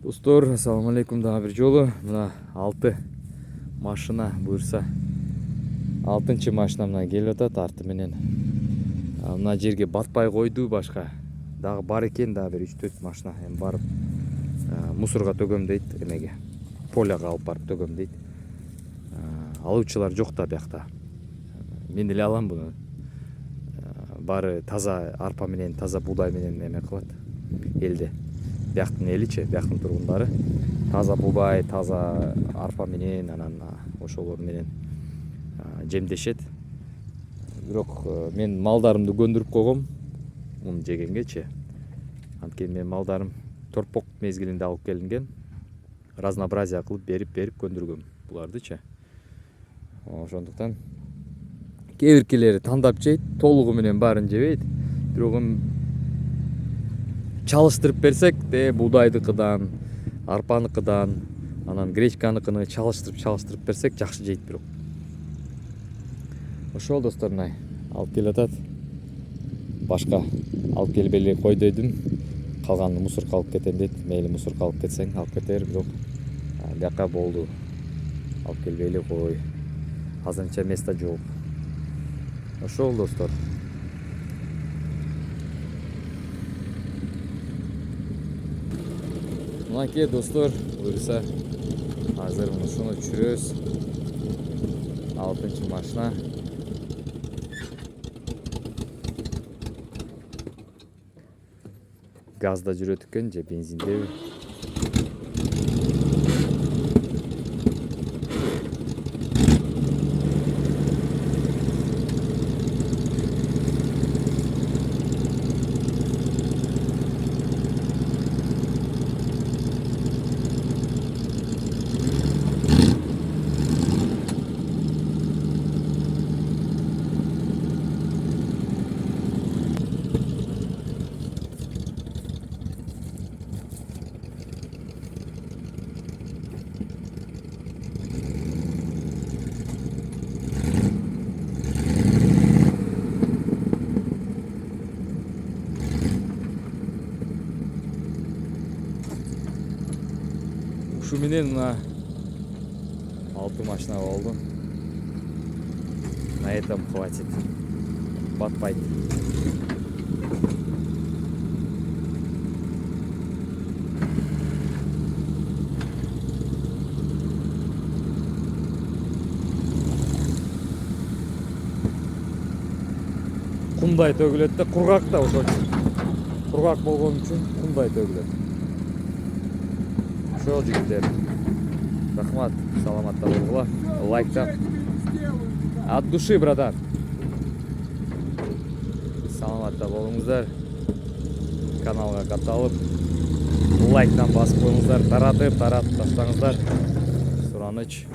Достор, ассаламу алейкум, дагы бир жолу. Мына 6 машина буюрса 6-чы машина мына келип атат арты менен. Мына жерге батпай койду, башка дагы бар экен, дагы бир 3-4 машина эми барып мусорго төгөм дейт, эмеге поляга алып барып төгөм дейт. Алуучулар жок да биякта. Мен эле алам буну. Бары таза арпа менен, таза буудай менен эме кылат элде. Бияктын эличи, бияктын тургундары таза буудай, таза арпа менен, анан ошолор менен жемдешет. Бирок мен малдарымды көндүрүп койгом муну жегенгечи. Анткени менин малдарым торпок мезгилинде алып келинген. Разнообразие кылып берип көндүргөм булардычы. Ошондуктан кээ биркилери тандап жейт, толугу менен баарын жебейт. Бирок чалыштырып берсек, буудайдыкыдан, арпаныкыдан, анан гречканыкыны чалыштырып берсек жакшы жейт бирок. Ошол достор, мына алып келип атат. Башка алып келбей эле кой дедим. Калганын мусорко алып кетем дейт. Мейли мусорко алып кетсең алып кетер, бирок бияка болду. Алып келбей эле кой. Азырынча место жок. Ошол достор. Мынакей достор, буюрса азыр ушуну түшүрөбүз. 6-чы машина. Газда жүрөт экен же бензиндеби? Ушу менен мына 6 машина болду. На этом хватит. Батпайт. Кумдай төгүлөт да, кургак да ошол үчүн. Кургак болгон үчүн кумдай төгүлөт. Ошол жигиттер. Рахмат, саламатта болгула. Лайктап. От души, братан. Саламатта болуңуздар. Каналга катталып, лайктан басып коюңуздар, таратып таштаңыздар. Сураныч.